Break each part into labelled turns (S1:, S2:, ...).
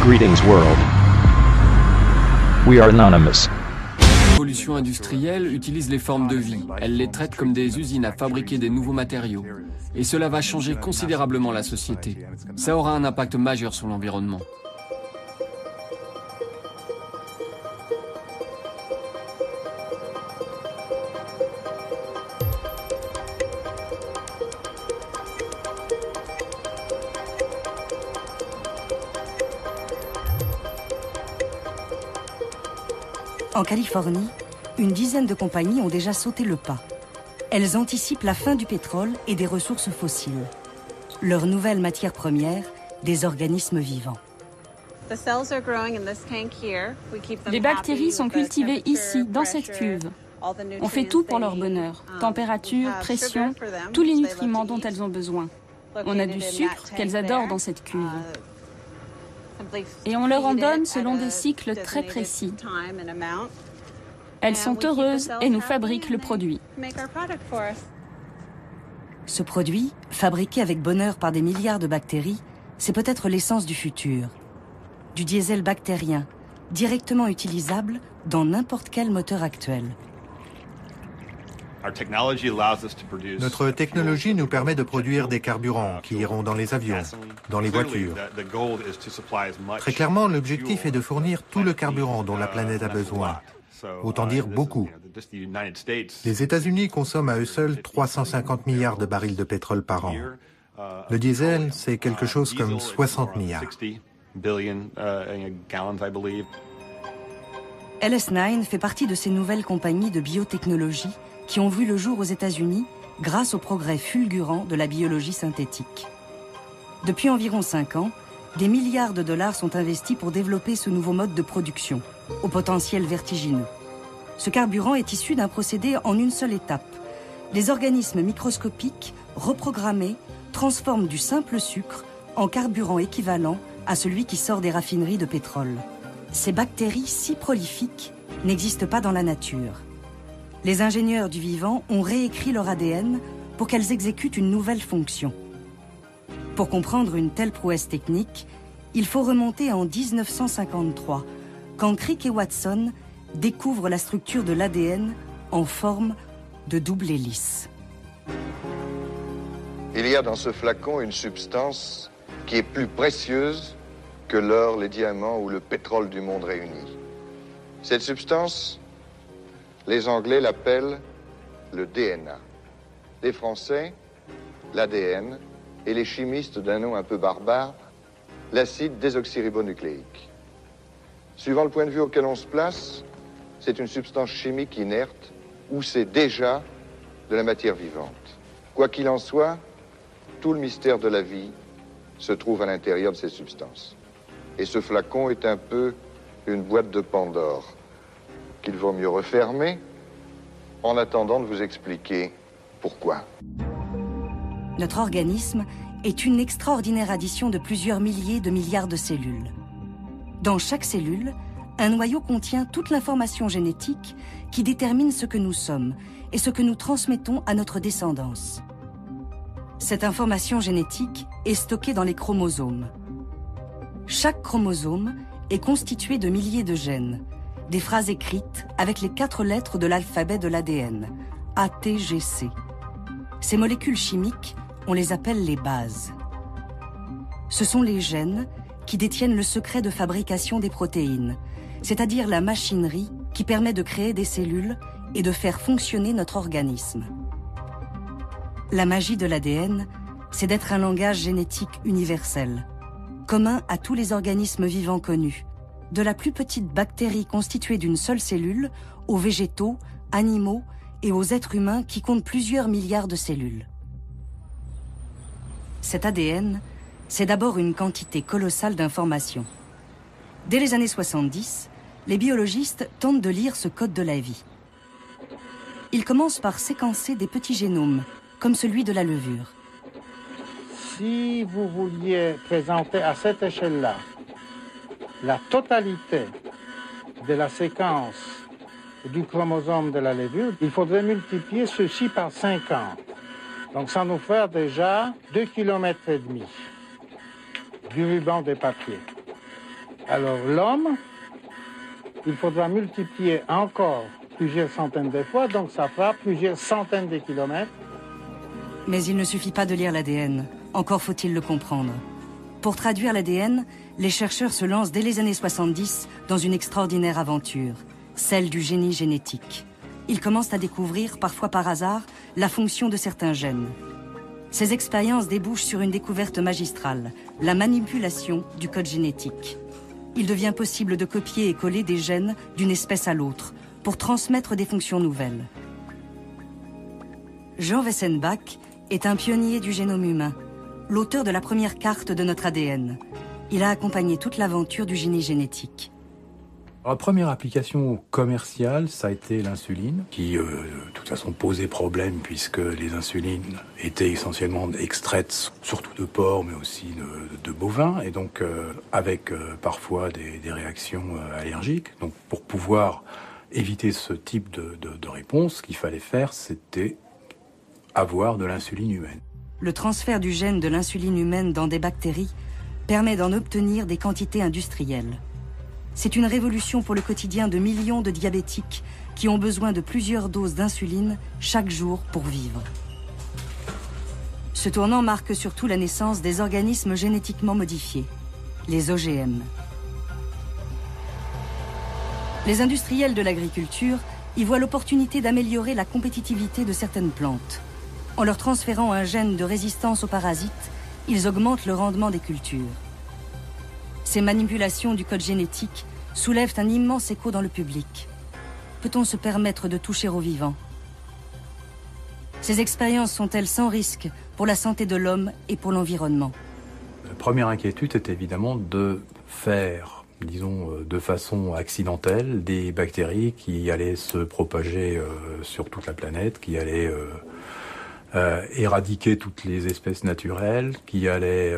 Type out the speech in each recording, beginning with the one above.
S1: Greetings world. We are anonymous.
S2: L'évolution industrielle utilise les formes de vie. Elle les traite comme des usines à fabriquer des nouveaux matériaux. Et cela va changer considérablement la société. Ça aura un impact majeur sur l'environnement.
S3: En Californie, une dizaine de compagnies ont déjà sauté le pas. Elles anticipent la fin du pétrole et des ressources fossiles. Leur nouvelle matière première, des organismes vivants.
S4: Les bactéries sont cultivées ici, dans cette cuve. On fait tout pour leur bonheur. Température, pression, tous les nutriments dont elles ont besoin. On a du sucre qu'elles adorent dans cette cuve. Et on leur en donne selon des cycles très précis. Elles sont heureuses et nous fabriquent le produit.
S3: Ce produit, fabriqué avec bonheur par des milliards de bactéries, c'est peut-être l'essence du futur. Du diesel bactérien, directement utilisable dans n'importe quel moteur actuel.
S5: Notre technologie nous permet de produire des carburants qui iront dans les avions, dans les voitures. Très clairement, l'objectif est de fournir tout le carburant dont la planète a besoin. Autant dire beaucoup. Les États-Unis consomment à eux seuls 350 milliards de barils de pétrole par an. Le diesel, c'est quelque chose comme 60 milliards.
S3: LS9 fait partie de ces nouvelles compagnies de biotechnologie qui ont vu le jour aux États-Unis grâce au progrès fulgurant de la biologie synthétique. Depuis environ 5 ans, des milliards de dollars sont investis pour développer ce nouveau mode de production, au potentiel vertigineux. Ce carburant est issu d'un procédé en une seule étape. Les organismes microscopiques, reprogrammés, transforment du simple sucre en carburant équivalent à celui qui sort des raffineries de pétrole. Ces bactéries si prolifiques n'existent pas dans la nature. Les ingénieurs du vivant ont réécrit leur ADN pour qu'elles exécutent une nouvelle fonction. Pour comprendre une telle prouesse technique, il faut remonter en 1953, quand Crick et Watson découvrent la structure de l'ADN en forme de double hélice.
S6: Il y a dans ce flacon une substance qui est plus précieuse que l'or, les diamants ou le pétrole du monde réunis. Cette substance, les Anglais l'appellent le DNA. Les Français, l'ADN, et les chimistes d'un nom un peu barbare, l'acide désoxyribonucléique. Suivant le point de vue auquel on se place, c'est une substance chimique inerte ou c'est déjà de la matière vivante. Quoi qu'il en soit, tout le mystère de la vie se trouve à l'intérieur de ces substances. Et ce flacon est un peu une boîte de Pandore qu'il vaut mieux refermer en attendant de vous expliquer pourquoi.
S3: Notre organisme est une extraordinaire addition de plusieurs milliers de milliards de cellules. Dans chaque cellule, un noyau contient toute l'information génétique qui détermine ce que nous sommes et ce que nous transmettons à notre descendance. Cette information génétique est stockée dans les chromosomes. Chaque chromosome est constitué de milliers de gènes, des phrases écrites avec les 4 lettres de l'alphabet de l'ADN, A, T, G, C. Ces molécules chimiques, on les appelle les bases. Ce sont les gènes qui détiennent le secret de fabrication des protéines, c'est-à-dire la machinerie qui permet de créer des cellules et de faire fonctionner notre organisme. La magie de l'ADN, c'est d'être un langage génétique universel, commun à tous les organismes vivants connus, de la plus petite bactérie constituée d'une seule cellule, aux végétaux, animaux et aux êtres humains qui comptent plusieurs milliards de cellules. Cet ADN, c'est d'abord une quantité colossale d'informations. Dès les années 70, les biologistes tentent de lire ce code de la vie. Ils commencent par séquencer des petits génomes, comme celui de la levure.
S7: Si vous vouliez présenter à cette échelle-là la totalité de la séquence du chromosome de la levure, il faudrait multiplier ceci par 50. Donc ça nous fait déjà 2,5 km du ruban de papier. Alors l'homme, il faudra multiplier encore plusieurs centaines de fois, donc ça fera plusieurs centaines de kilomètres.
S3: Mais il ne suffit pas de lire l'ADN, encore faut-il le comprendre. Pour traduire l'ADN, les chercheurs se lancent dès les années 70 dans une extraordinaire aventure, celle du génie génétique. Ils commencent à découvrir, parfois par hasard, la fonction de certains gènes. Ces expériences débouchent sur une découverte magistrale, la manipulation du code génétique. Il devient possible de copier et coller des gènes d'une espèce à l'autre pour transmettre des fonctions nouvelles. Jean Wessenbach est un pionnier du génome humain, l'auteur de la première carte de notre ADN. Il a accompagné toute l'aventure du génie génétique.
S8: La première application commerciale, ça a été l'insuline, qui de toute façon posait problème puisque les insulines étaient essentiellement extraites, surtout de porc, mais aussi de bovins, et donc avec parfois des réactions allergiques. Donc pour pouvoir éviter ce type de réponse, ce qu'il fallait faire, c'était avoir de l'insuline humaine.
S3: Le transfert du gène de l'insuline humaine dans des bactéries permet d'en obtenir des quantités industrielles. C'est une révolution pour le quotidien de millions de diabétiques qui ont besoin de plusieurs doses d'insuline chaque jour pour vivre. Ce tournant marque surtout la naissance des organismes génétiquement modifiés, les OGM. Les industriels de l'agriculture y voient l'opportunité d'améliorer la compétitivité de certaines plantes. En leur transférant un gène de résistance aux parasites, ils augmentent le rendement des cultures. Ces manipulations du code génétique soulèvent un immense écho dans le public. Peut-on se permettre de toucher aux vivants? Ces expériences sont-elles sans risque pour la santé de l'homme et pour l'environnement?
S8: La première inquiétude est évidemment de faire, disons, de façon accidentelle, des bactéries qui allaient se propager sur toute la planète, qui allaient éradiquer toutes les espèces naturelles, qui allaient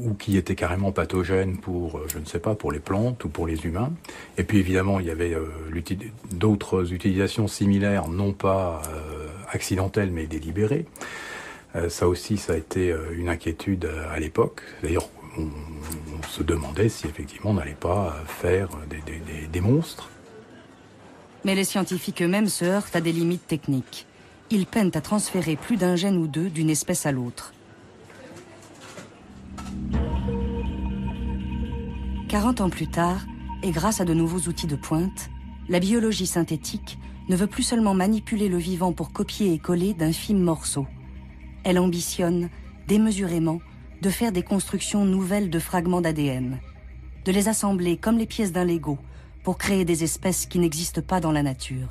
S8: ou qui étaient carrément pathogènes pour, je ne sais pas, pour les plantes ou pour les humains. Et puis évidemment, il y avait d'autres utilisations similaires, non pas accidentelles mais délibérées. Ça aussi, ça a été une inquiétude à l'époque. D'ailleurs, on se demandait si effectivement on n'allait pas faire des monstres.
S3: Mais les scientifiques eux-mêmes se heurtent à des limites techniques. Ils peinent à transférer plus d'un gène ou deux d'une espèce à l'autre. 40 ans plus tard, et grâce à de nouveaux outils de pointe, la biologie synthétique ne veut plus seulement manipuler le vivant pour copier et coller d'infimes morceaux. Elle ambitionne, démesurément, de faire des constructions nouvelles de fragments d'ADN, de les assembler comme les pièces d'un Lego pour créer des espèces qui n'existent pas dans la nature.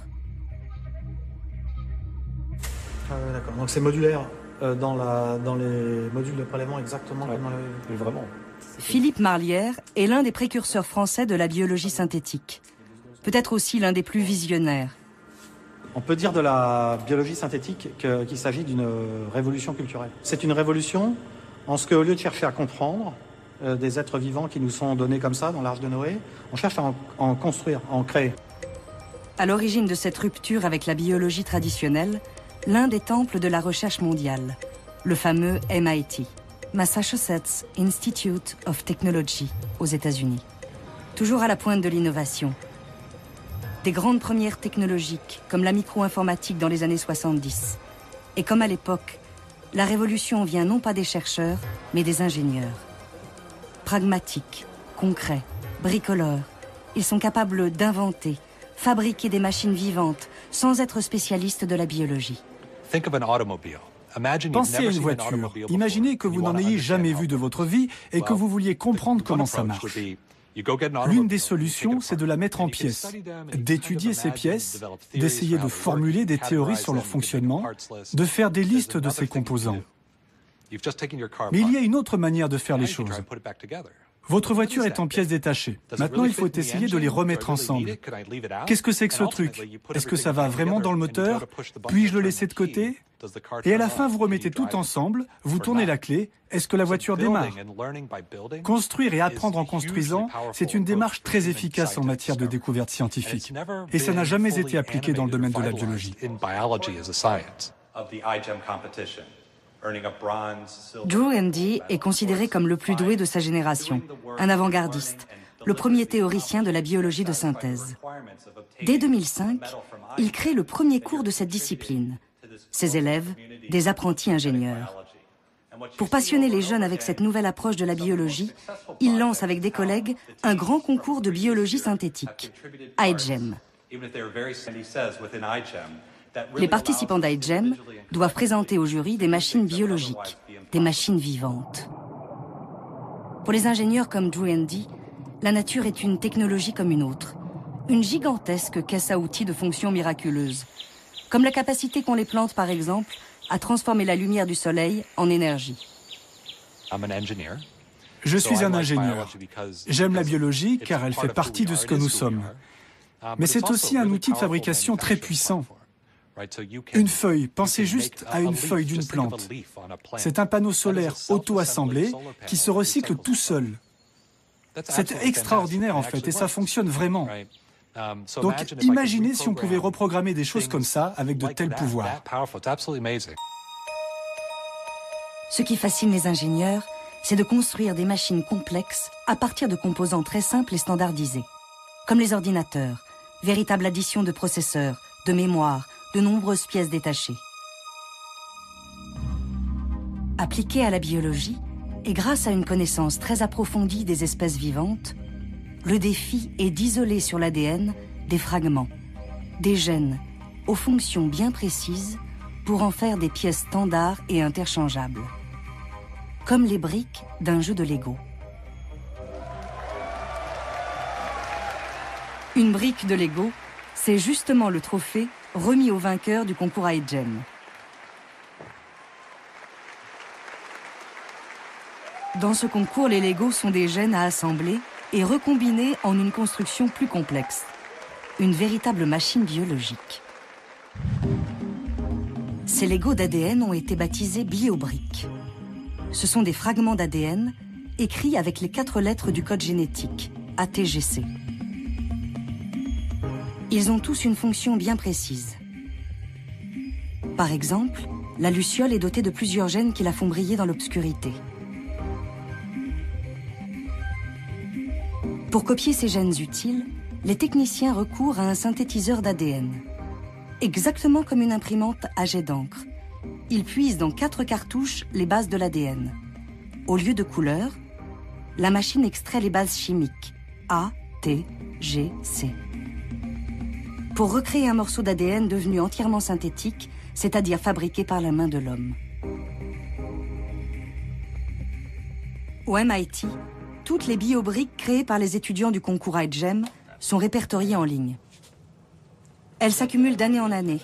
S9: Ah ouais, d'accord. Donc c'est modulaire dans les modules de prélèvement exactement comme dans les... Vraiment.
S3: Philippe Marlière est l'un des précurseurs français de la biologie synthétique. Peut-être aussi l'un des plus visionnaires.
S9: On peut dire de la biologie synthétique qu'il s'agit d'une révolution culturelle. C'est une révolution en ce qu'au lieu de chercher à comprendre des êtres vivants qui nous sont donnés comme ça dans l'Arche de Noé, on cherche à en construire, à en créer.
S3: À l'origine de cette rupture avec la biologie traditionnelle, l'un des temples de la recherche mondiale, le fameux MIT, Massachusetts Institute of Technology, aux États-Unis. Toujours à la pointe de l'innovation. Des grandes premières technologiques, comme la micro-informatique dans les années 70. Et comme à l'époque, la révolution vient non pas des chercheurs, mais des ingénieurs. Pragmatiques, concrets, bricoleurs, ils sont capables d'inventer, fabriquer des machines vivantes, sans être spécialistes de la biologie.
S10: Pensez à une voiture. Imaginez que vous n'en ayez jamais vu de votre vie et que vous vouliez comprendre comment ça marche. L'une des solutions, c'est de la mettre en pièces, d'étudier ces pièces, d'essayer de formuler des théories sur leur fonctionnement, de faire des listes de ces composants. Mais il y a une autre manière de faire les choses. Votre voiture est en pièces détachées. Maintenant, il faut essayer de les remettre ensemble. Qu'est-ce que c'est que ce truc? Est-ce que ça va vraiment dans le moteur? Puis-je le laisser de côté? Et à la fin, vous remettez tout ensemble, vous tournez la clé. Est-ce que la voiture démarre? Construire et apprendre en construisant, c'est une démarche très efficace en matière de découverte scientifique. Et ça n'a jamais été appliqué dans le domaine de la biologie.
S3: Drew Handy est considéré comme le plus doué de sa génération, un avant-gardiste, le premier théoricien de la biologie de synthèse. Dès 2005, il crée le premier cours de cette discipline. Ses élèves, des apprentis ingénieurs. Pour passionner les jeunes avec cette nouvelle approche de la biologie, il lance avec des collègues un grand concours de biologie synthétique, iGEM. Les participants d'iGEM doivent présenter au jury des machines biologiques, des machines vivantes. Pour les ingénieurs comme Drew Handy, la nature est une technologie comme une autre, une gigantesque caisse à outils de fonctions miraculeuses, comme la capacité qu'ont les plantes, par exemple, à transformer la lumière du soleil en énergie.
S10: Je suis un ingénieur. J'aime la biologie car elle fait partie de ce que nous sommes. Mais c'est aussi un outil de fabrication très puissant. Une feuille, pensez juste à une feuille d'une plante. C'est un panneau solaire auto-assemblé qui se recycle tout seul. C'est extraordinaire en fait et ça fonctionne vraiment. Donc imaginez si on pouvait reprogrammer des choses comme ça avec de tels pouvoirs.
S3: Ce qui fascine les ingénieurs, c'est de construire des machines complexes à partir de composants très simples et standardisés. Comme les ordinateurs, véritable addition de processeurs, de mémoire, de nombreuses pièces détachées. Appliqué à la biologie, et grâce à une connaissance très approfondie des espèces vivantes, le défi est d'isoler sur l'ADN des fragments, des gènes, aux fonctions bien précises pour en faire des pièces standards et interchangeables, comme les briques d'un jeu de Lego. Une brique de Lego, c'est justement le trophée remis au vainqueur du concours iGEM. Dans ce concours, les Legos sont des gènes à assembler et recombiner en une construction plus complexe. Une véritable machine biologique. Ces Legos d'ADN ont été baptisés biobriques. Ce sont des fragments d'ADN écrits avec les 4 lettres du code génétique, ATGC. Ils ont tous une fonction bien précise. Par exemple, la luciole est dotée de plusieurs gènes qui la font briller dans l'obscurité. Pour copier ces gènes utiles, les techniciens recourent à un synthétiseur d'ADN. Exactement comme une imprimante à jet d'encre, ils puisent dans 4 cartouches les bases de l'ADN. Au lieu de couleurs, la machine extrait les bases chimiques A, T, G, C. Pour recréer un morceau d'ADN devenu entièrement synthétique, c'est-à-dire fabriqué par la main de l'homme. Au MIT, toutes les biobriques créées par les étudiants du concours iGEM sont répertoriées en ligne. Elles s'accumulent d'année en année.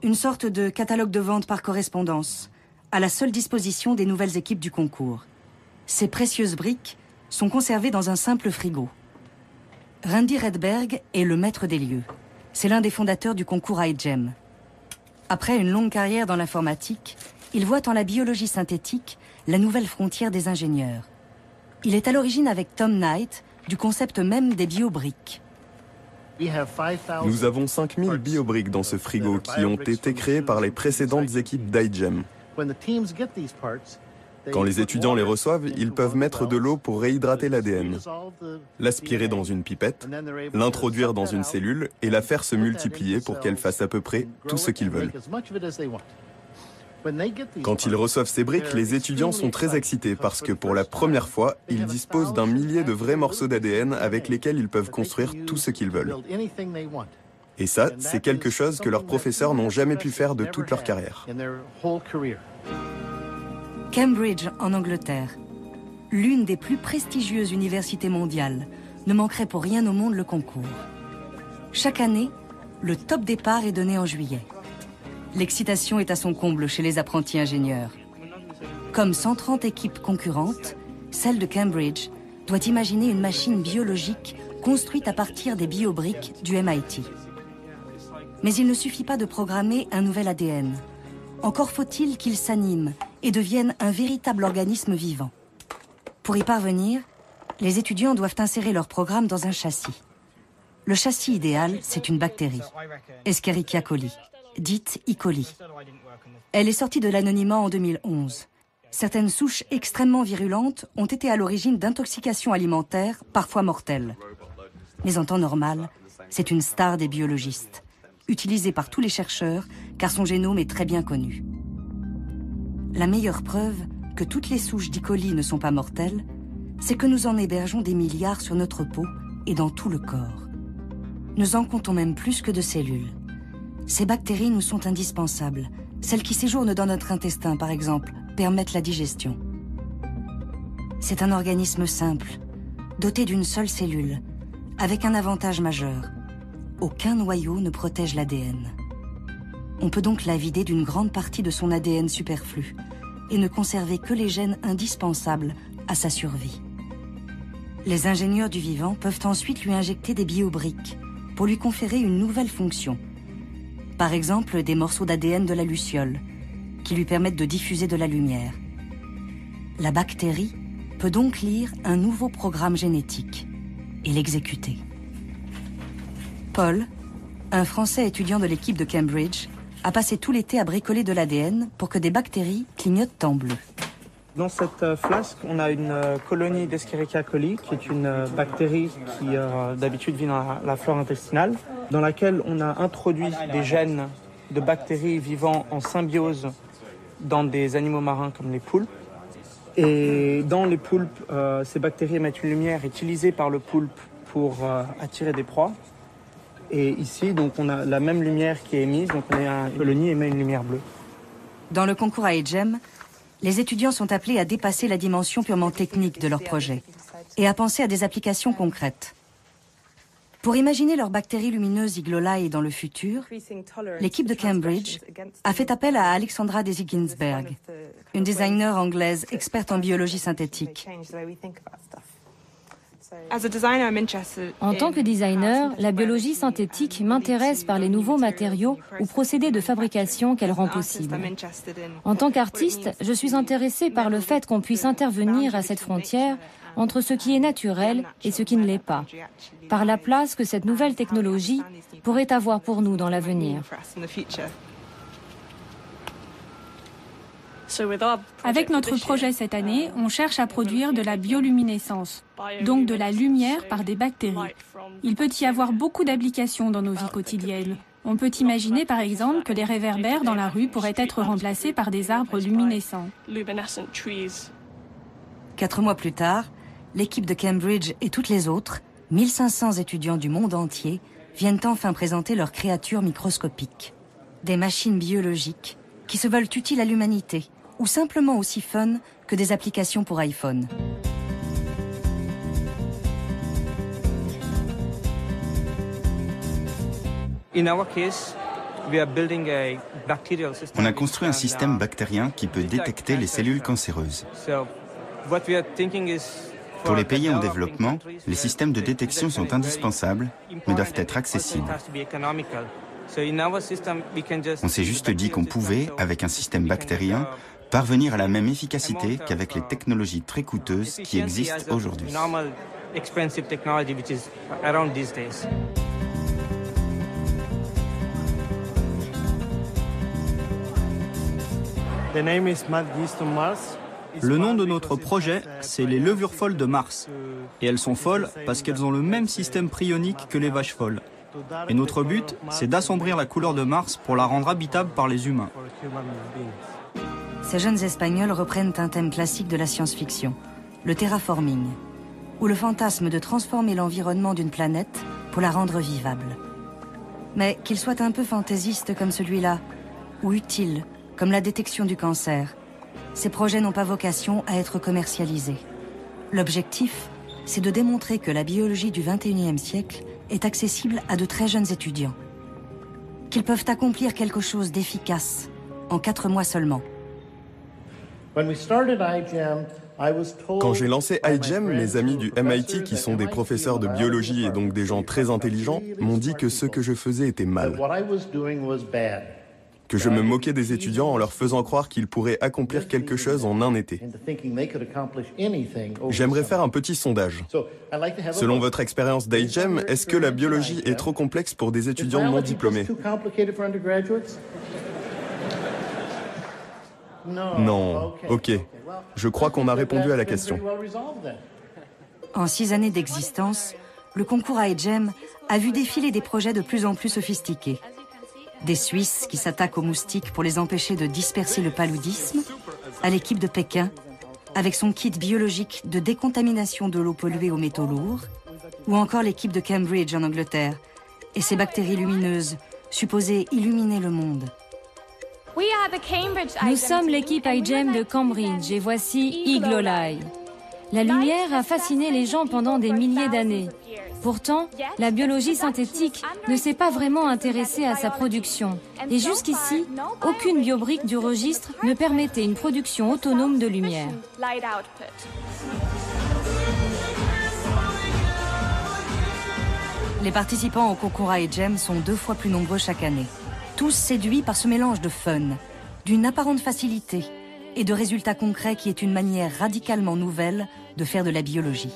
S3: Une sorte de catalogue de vente par correspondance, à la seule disposition des nouvelles équipes du concours. Ces précieuses briques sont conservées dans un simple frigo. Randy Redberg est le maître des lieux. C'est l'un des fondateurs du concours iGEM. Après une longue carrière dans l'informatique, il voit en la biologie synthétique la nouvelle frontière des ingénieurs. Il est à l'origine avec Tom Knight du concept même des biobriques.
S11: Nous avons 5000 biobriques dans ce frigo qui ont été créées par les précédentes équipes d'iGEM. Quand les étudiants les reçoivent, ils peuvent mettre de l'eau pour réhydrater l'ADN, l'aspirer dans une pipette, l'introduire dans une cellule et la faire se multiplier pour qu'elle fasse à peu près tout ce qu'ils veulent. Quand ils reçoivent ces briques, les étudiants sont très excités parce que pour la première fois, ils disposent d'un millier de vrais morceaux d'ADN avec lesquels ils peuvent construire tout ce qu'ils veulent. Et ça, c'est quelque chose que leurs professeurs n'ont jamais pu faire de toute leur carrière.
S3: Cambridge, en Angleterre, l'une des plus prestigieuses universités mondiales, ne manquerait pour rien au monde le concours. Chaque année, le top départ est donné en juillet. L'excitation est à son comble chez les apprentis ingénieurs. Comme 130 équipes concurrentes, celle de Cambridge doit imaginer une machine biologique construite à partir des biobriques du MIT. Mais il ne suffit pas de programmer un nouvel ADN. Encore faut-il qu'il s'anime et devienne un véritable organisme vivant. Pour y parvenir, les étudiants doivent insérer leur programme dans un châssis. Le châssis idéal, c'est une bactérie, Escherichia coli, dite E. coli. Elle est sortie de l'anonymat en 2011. Certaines souches extrêmement virulentes ont été à l'origine d'intoxications alimentaires, parfois mortelles. Mais en temps normal, c'est une star des biologistes, utilisée par tous les chercheurs car son génome est très bien connu. La meilleure preuve que toutes les souches d'E. coli ne sont pas mortelles, c'est que nous en hébergeons des milliards sur notre peau et dans tout le corps. Nous en comptons même plus que de cellules. Ces bactéries nous sont indispensables. Celles qui séjournent dans notre intestin, par exemple, permettent la digestion. C'est un organisme simple, doté d'une seule cellule, avec un avantage majeur. Aucun noyau ne protège l'ADN. On peut donc la vider d'une grande partie de son ADN superflu et ne conserver que les gènes indispensables à sa survie. Les ingénieurs du vivant peuvent ensuite lui injecter des biobriques pour lui conférer une nouvelle fonction. Par exemple, des morceaux d'ADN de la luciole, qui lui permettent de diffuser de la lumière. La bactérie peut donc lire un nouveau programme génétique et l'exécuter. Paul, un Français étudiant de l'équipe de Cambridge, a passé tout l'été à bricoler de l'ADN pour que des bactéries clignotent en bleu.
S12: Dans cette flasque, on a une colonie d'Escherichia coli, qui est une bactérie qui d'habitude vit dans la flore intestinale, dans laquelle on a introduit des gènes de bactéries vivant en symbiose dans des animaux marins comme les poulpes. Et dans les poulpes, ces bactéries émettent une lumière utilisée par le poulpe pour attirer des proies. Et ici, donc, on a la même lumière qui est émise, donc la colonie émet une lumière bleue.
S3: Dans le concours iGEM, les étudiants sont appelés à dépasser la dimension purement technique de leur projet et à penser à des applications concrètes. Pour imaginer leurs bactéries lumineuses E. dans le futur, l'équipe de Cambridge a fait appel à Alexandra Daisy-Ginsberg, une designer anglaise experte en biologie synthétique.
S13: En tant que designer, la biologie synthétique m'intéresse par les nouveaux matériaux ou procédés de fabrication qu'elle rend possible. En tant qu'artiste, je suis intéressée par le fait qu'on puisse intervenir à cette frontière entre ce qui est naturel et ce qui ne l'est pas, par la place que cette nouvelle technologie pourrait avoir pour nous dans l'avenir.
S4: Avec notre projet cette année, on cherche à produire de la bioluminescence, donc de la lumière par des bactéries. Il peut y avoir beaucoup d'applications dans nos vies quotidiennes. On peut imaginer par exemple que les réverbères dans la rue pourraient être remplacés par des arbres luminescents.
S3: 4 mois plus tard, l'équipe de Cambridge et toutes les autres, 1500 étudiants du monde entier, viennent enfin présenter leurs créatures microscopiques. Des machines biologiques qui se veulent utiles à l'humanité, ou simplement aussi fun que des applications pour iPhone.
S14: On a construit un système bactérien qui peut détecter les cellules cancéreuses. Pour les pays en développement, les systèmes de détection sont indispensables, mais doivent être accessibles. On s'est juste dit qu'on pouvait, avec un système bactérien, parvenir à la même efficacité qu'avec les technologies très coûteuses qui existent aujourd'hui.
S15: Le nom de notre projet, c'est les levures folles de Mars. Et elles sont folles parce qu'elles ont le même système prionique que les vaches folles. Et notre but, c'est d'assombrir la couleur de Mars pour la rendre habitable par les humains.
S3: Ces jeunes Espagnols reprennent un thème classique de la science-fiction, le terraforming, ou le fantasme de transformer l'environnement d'une planète pour la rendre vivable. Mais qu'il soit un peu fantaisiste comme celui-là, ou utile, comme la détection du cancer, ces projets n'ont pas vocation à être commercialisés. L'objectif, c'est de démontrer que la biologie du XXIe siècle est accessible à de très jeunes étudiants. Qu'ils peuvent accomplir quelque chose d'efficace en 4 mois seulement.
S11: Quand j'ai lancé iGEM, mes amis du MIT, qui sont des professeurs de biologie et donc des gens très intelligents, m'ont dit que ce que je faisais était mal. Que je me moquais des étudiants en leur faisant croire qu'ils pourraient accomplir quelque chose en un été. J'aimerais faire un petit sondage. Selon votre expérience d'iGEM, est-ce que la biologie est trop complexe pour des étudiants non diplômés? Non, ok. Je crois qu'on a répondu à la question.
S3: En 6 années d'existence, le concours iGEM a vu défiler des projets de plus en plus sophistiqués. Des Suisses qui s'attaquent aux moustiques pour les empêcher de disperser le paludisme, à l'équipe de Pékin, avec son kit biologique de décontamination de l'eau polluée aux métaux lourds, ou encore l'équipe de Cambridge en Angleterre, et ses bactéries lumineuses, supposées illuminer le monde.
S13: Nous sommes l'équipe iGEM de Cambridge et voici Eagle Eye. La lumière a fasciné les gens pendant des milliers d'années. Pourtant, la biologie synthétique ne s'est pas vraiment intéressée à sa production. Et jusqu'ici, aucune biobrique du registre ne permettait une production autonome de lumière.
S3: Les participants au concours iGEM sont 2 fois plus nombreux chaque année. Tous séduits par ce mélange de fun, d'une apparente facilité et de résultats concrets qui est une manière radicalement nouvelle de faire de la biologie.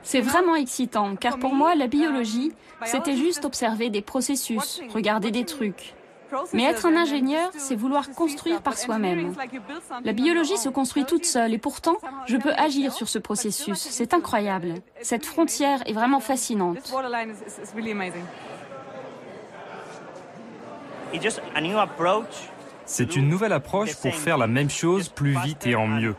S4: C'est vraiment excitant, car pour moi, la biologie, c'était juste observer des processus, regarder des trucs. Mais être un ingénieur, c'est vouloir construire par soi-même. La biologie se construit toute seule et pourtant, je peux agir sur ce processus. C'est incroyable. Cette frontière est vraiment fascinante.
S16: C'est une nouvelle approche pour faire la même chose plus vite et en mieux.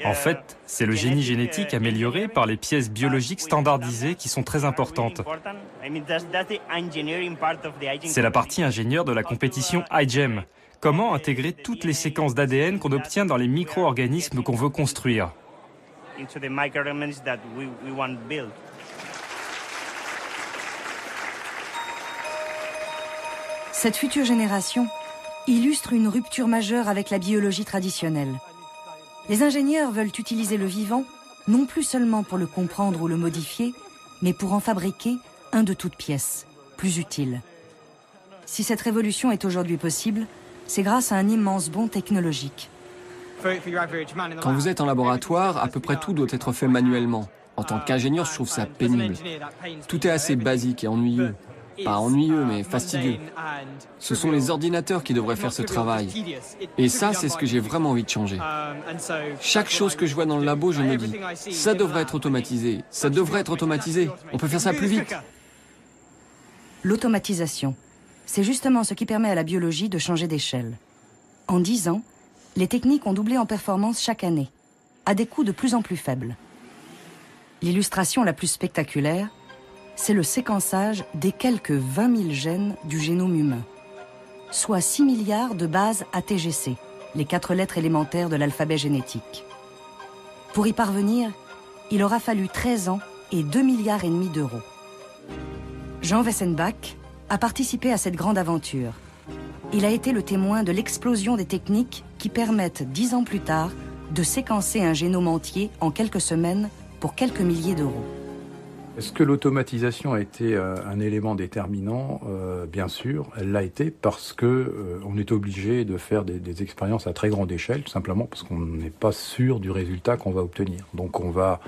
S16: En fait, c'est le génie génétique amélioré par les pièces biologiques standardisées qui sont très importantes. C'est la partie ingénieure de la compétition iGEM. Comment intégrer toutes les séquences d'ADN qu'on obtient dans les micro-organismes qu'on veut construire.
S3: Cette future génération illustre une rupture majeure avec la biologie traditionnelle. Les ingénieurs veulent utiliser le vivant, non plus seulement pour le comprendre ou le modifier, mais pour en fabriquer un de toutes pièces, plus utile. Si cette révolution est aujourd'hui possible, c'est grâce à un immense bond technologique.
S2: Quand vous êtes en laboratoire, à peu près tout doit être fait manuellement. En tant qu'ingénieur, je trouve ça pénible. Tout est assez basique et ennuyeux. Pas ennuyeux, mais fastidieux. Ce sont les ordinateurs qui devraient faire ce travail. Et ça, c'est ce que j'ai vraiment envie de changer. Chaque chose que je vois dans le labo, je me dis, ça devrait être automatisé, ça devrait être automatisé, on peut faire ça plus vite.
S3: L'automatisation, c'est justement ce qui permet à la biologie de changer d'échelle. En 10 ans, les techniques ont doublé en performance chaque année, à des coûts de plus en plus faibles. L'illustration la plus spectaculaire, c'est le séquençage des quelques 20 000 gènes du génome humain, soit 6 milliards de bases ATGC, les 4 lettres élémentaires de l'alphabet génétique. Pour y parvenir, il aura fallu 13 ans et 2,5 milliards d'euros. Jean Wessenbach a participé à cette grande aventure. Il a été le témoin de l'explosion des techniques qui permettent 10 ans plus tard de séquencer un génome entier en quelques semaines pour quelques milliers d'euros.
S8: Est-ce que l'automatisation a été un élément déterminant? Bien sûr, elle l'a été parce que on est obligé de faire des expériences à très grande échelle, tout simplement parce qu'on n'est pas sûr du résultat qu'on va obtenir. Donc on va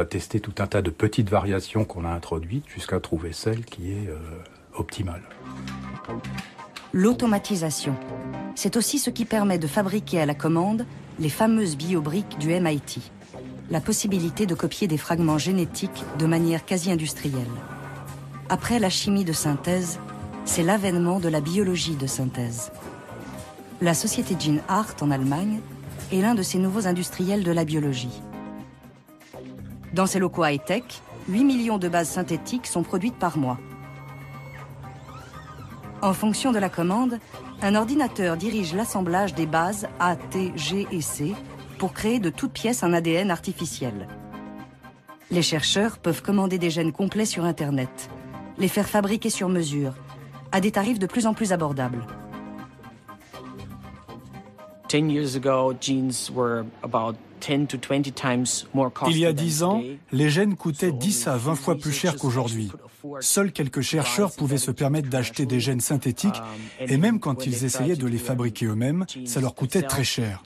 S8: tester tout un tas de petites variations qu'on a introduites jusqu'à trouver celle qui est optimale.
S3: L'automatisation, c'est aussi ce qui permet de fabriquer à la commande les fameuses biobriques du MIT. La possibilité de copier des fragments génétiques de manière quasi industrielle. Après la chimie de synthèse, c'est l'avènement de la biologie de synthèse. La société Gene Art en Allemagne est l'un de ces nouveaux industriels de la biologie. Dans ces locaux high-tech, 8 millions de bases synthétiques sont produites par mois. En fonction de la commande, un ordinateur dirige l'assemblage des bases A, T, G et C pour créer de toutes pièces un ADN artificiel. Les chercheurs peuvent commander des gènes complets sur Internet, les faire fabriquer sur mesure, à des tarifs de plus en plus abordables.
S17: 10 years ago, genes were about
S10: Il y a 10 ans, les gènes coûtaient 10 à 20 fois plus cher qu'aujourd'hui. Seuls quelques chercheurs pouvaient se permettre d'acheter des gènes synthétiques, et même quand ils essayaient de les fabriquer eux-mêmes, ça leur coûtait très cher.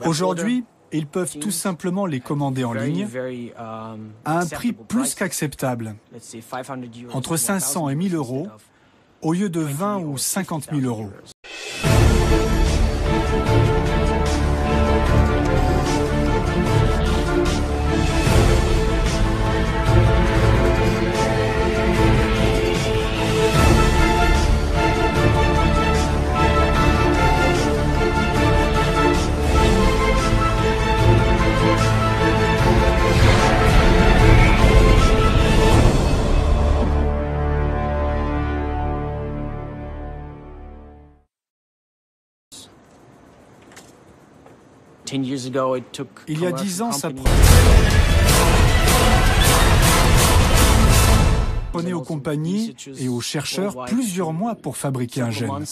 S10: Aujourd'hui, ils peuvent tout simplement les commander en ligne à un prix plus qu'acceptable, entre 500 et 1000 euros, au lieu de 20 ou 50 000 euros. Il y a 10 ans, ça prenait aux compagnies et aux chercheurs plusieurs mois pour fabriquer un gène.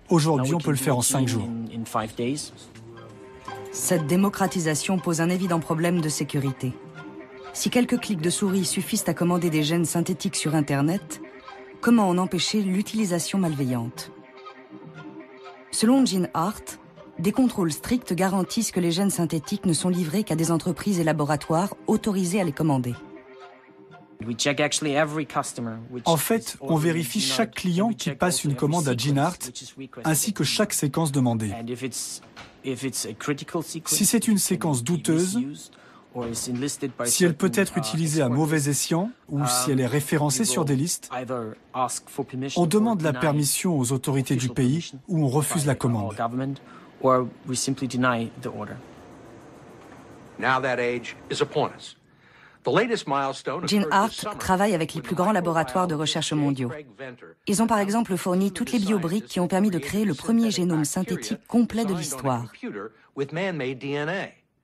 S10: Aujourd'hui, on peut le faire en 5 jours.
S3: Cette démocratisation pose un évident problème de sécurité. Si quelques clics de souris suffisent à commander des gènes synthétiques sur Internet, comment en empêcher l'utilisation malveillante? Selon Gene Hart, des contrôles stricts garantissent que les gènes synthétiques ne sont livrés qu'à des entreprises et laboratoires autorisés à les commander.
S10: En fait, on vérifie chaque client qui passe une commande à Gene Hart, ainsi que chaque séquence demandée. Si c'est une séquence douteuse, si elle peut être utilisée à mauvais escient, ou si elle est référencée sur des listes, on demande la permission aux autorités du pays ou on refuse la commande.
S3: Gene Hart travaille avec les plus grands laboratoires de recherche mondiaux. Ils ont par exemple fourni toutes les biobriques qui ont permis de créer le premier génome synthétique complet de l'histoire.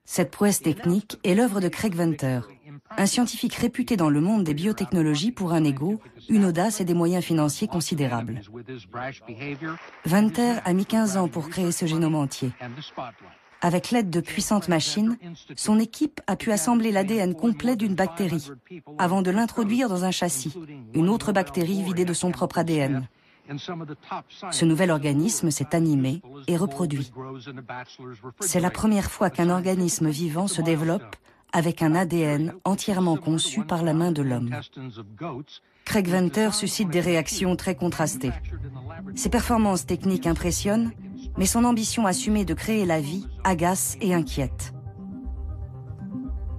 S3: Cette prouesse technique est l'œuvre de Craig Venter, un scientifique réputé dans le monde des biotechnologies pour un ego, une audace et des moyens financiers considérables. Venter a mis 15 ans pour créer ce génome entier. Avec l'aide de puissantes machines, son équipe a pu assembler l'ADN complet d'une bactérie, avant de l'introduire dans un châssis, une autre bactérie vidée de son propre ADN. Ce nouvel organisme s'est animé et reproduit. C'est la première fois qu'un organisme vivant se développe avec un ADN entièrement conçu par la main de l'homme. Craig Venter suscite des réactions très contrastées. Ses performances techniques impressionnent, mais son ambition assumée de créer la vie agace et inquiète.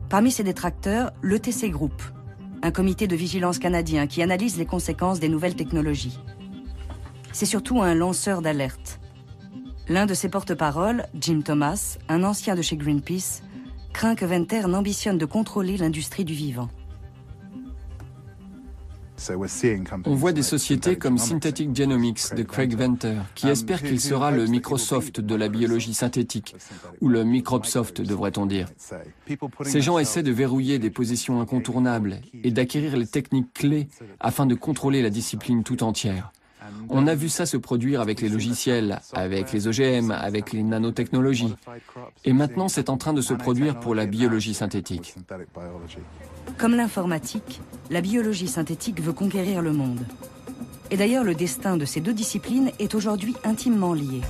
S3: Parmi ses détracteurs, l'ETC Group, un comité de vigilance canadien qui analyse les conséquences des nouvelles technologies. C'est surtout un lanceur d'alerte. L'un de ses porte-paroles, Jim Thomas, un ancien de chez Greenpeace, craint que Venter n'ambitionne de contrôler l'industrie du vivant.
S2: On voit des sociétés comme Synthetic Genomics de Craig Venter, qui espère qu'il sera le Microsoft de la biologie synthétique, ou le Microsoft devrait-on dire. Ces gens essaient de verrouiller des positions incontournables et d'acquérir les techniques clés afin de contrôler la discipline tout entière. On a vu ça se produire avec les logiciels, avec les OGM, avec les nanotechnologies. Et maintenant, c'est en train de se produire pour la biologie synthétique.
S3: Comme l'informatique, la biologie synthétique veut conquérir le monde. Et d'ailleurs, le destin de ces deux disciplines est aujourd'hui intimement lié.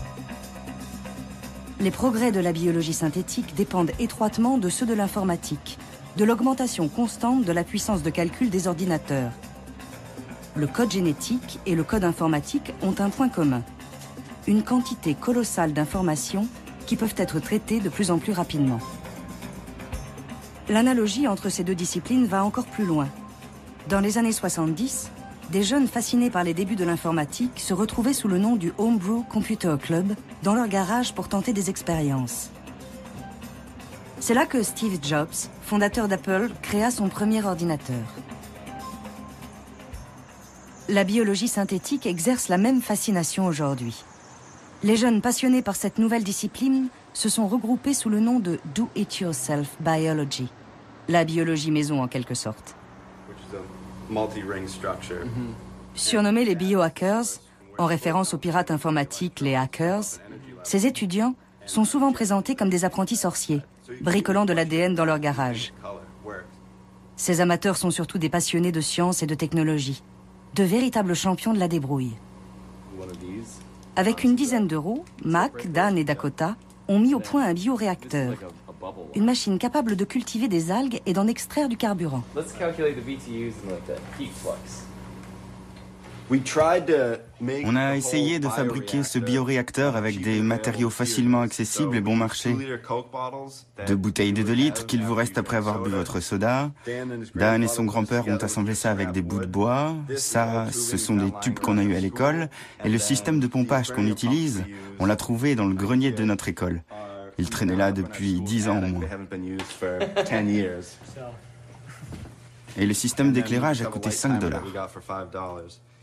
S3: Les progrès de la biologie synthétique dépendent étroitement de ceux de l'informatique, de l'augmentation constante de la puissance de calcul des ordinateurs. Le code génétique et le code informatique ont un point commun. Une quantité colossale d'informations qui peuvent être traitées de plus en plus rapidement. L'analogie entre ces deux disciplines va encore plus loin. Dans les années 70, des jeunes fascinés par les débuts de l'informatique se retrouvaient sous le nom du Homebrew Computer Club dans leur garage pour tenter des expériences. C'est là que Steve Jobs, fondateur d'Apple, créa son premier ordinateur. La biologie synthétique exerce la même fascination aujourd'hui. Les jeunes passionnés par cette nouvelle discipline se sont regroupés sous le nom de Do-It-Yourself Biology, la biologie maison en quelque sorte. Surnommés les biohackers, En référence aux pirates informatiques, les hackers, ces étudiants sont souvent présentés comme des apprentis sorciers, bricolant de l'ADN dans leur garage. Ces amateurs sont surtout des passionnés de science et de technologie, de véritables champions de la débrouille. Avec une dizaine d'euros, Mac, Dan et Dakota ont mis au point un bioréacteur, une machine capable de cultiver des algues et d'en extraire du carburant.
S14: On a essayé de fabriquer ce bioréacteur avec des matériaux facilement accessibles et bon marché. 2 bouteilles de 2 litres qu'il vous reste après avoir bu votre soda. Dan et son grand-père ont assemblé ça avec des bouts de bois. Ça, ce sont des tubes qu'on a eu à l'école. Et le système de pompage qu'on utilise, on l'a trouvé dans le grenier de notre école. Il traînait là depuis 10 ans au moins. Et le système d'éclairage a coûté $5.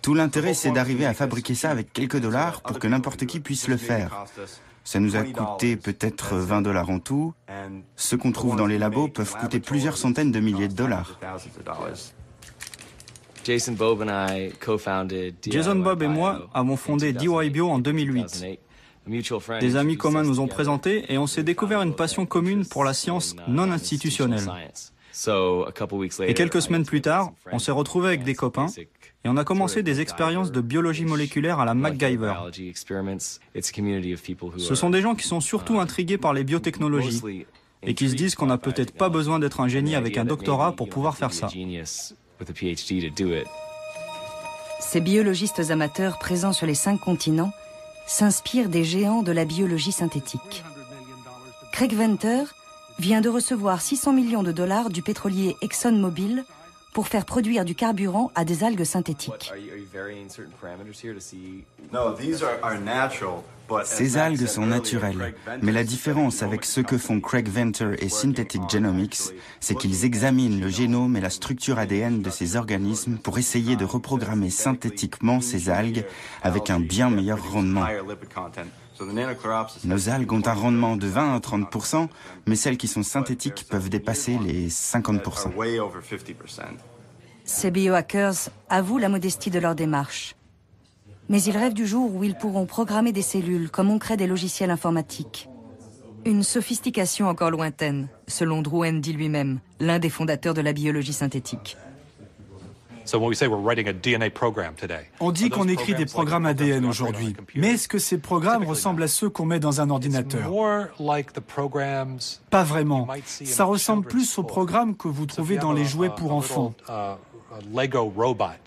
S14: Tout l'intérêt, c'est d'arriver à fabriquer ça avec quelques dollars pour que n'importe qui puisse le faire. Ça nous a coûté peut-être $20 en tout. Ceux qu'on trouve dans les labos peuvent coûter plusieurs centaines de milliers de dollars.
S15: Jason, Bob et moi avons fondé DY Bio en 2008. Des amis communs nous ont présenté et on s'est découvert une passion commune pour la science non institutionnelle. Et quelques semaines plus tard, on s'est retrouvés avec des copains et on a commencé des expériences de biologie moléculaire à la MacGyver. Ce sont des gens qui sont surtout intrigués par les biotechnologies et qui se disent qu'on n'a peut-être pas besoin d'être un génie avec un doctorat pour pouvoir faire ça.
S3: Ces biologistes amateurs présents sur les 5 continents s'inspirent des géants de la biologie synthétique. Craig Venter vient de recevoir $600 millions du pétrolier ExxonMobil pour faire produire du carburant à des algues synthétiques.
S14: Ces algues sont naturelles, mais la différence avec ce que font Craig Venter et Synthetic Genomics, c'est qu'ils examinent le génome et la structure ADN de ces organismes pour essayer de reprogrammer synthétiquement ces algues avec un bien meilleur rendement. Nos algues ont un rendement de 20 à 30%, mais celles qui sont synthétiques peuvent dépasser les 50%.
S3: Ces biohackers avouent la modestie de leur démarche. Mais ils rêvent du jour où ils pourront programmer des cellules comme on crée des logiciels informatiques. Une sophistication encore lointaine, selon Drew Endy lui-même, l'un des fondateurs de la biologie synthétique.
S10: On dit qu'on écrit des programmes ADN aujourd'hui, mais est-ce que ces programmes ressemblent à ceux qu'on met dans un ordinateur? Pas vraiment. Ça ressemble plus aux programmes que vous trouvez dans les jouets pour enfants.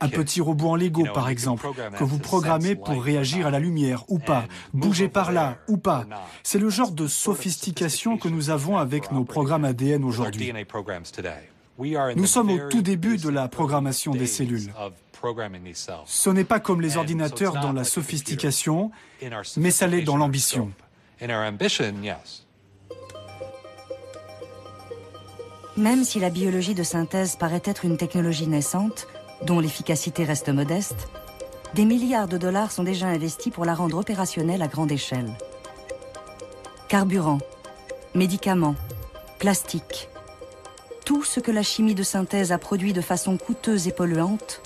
S10: Un petit robot en Lego, par exemple, que vous programmez pour réagir à la lumière ou pas, bouger par là ou pas. C'est le genre de sophistication que nous avons avec nos programmes ADN aujourd'hui. Nous sommes au tout début de la programmation des cellules. Ce n'est pas comme les ordinateurs dans la sophistication, mais ça l'est dans l'ambition.
S3: Même si la biologie de synthèse paraît être une technologie naissante, dont l'efficacité reste modeste, des milliards de dollars sont déjà investis pour la rendre opérationnelle à grande échelle. Carburant, médicaments, plastique, tout ce que la chimie de synthèse a produit de façon coûteuse et polluante,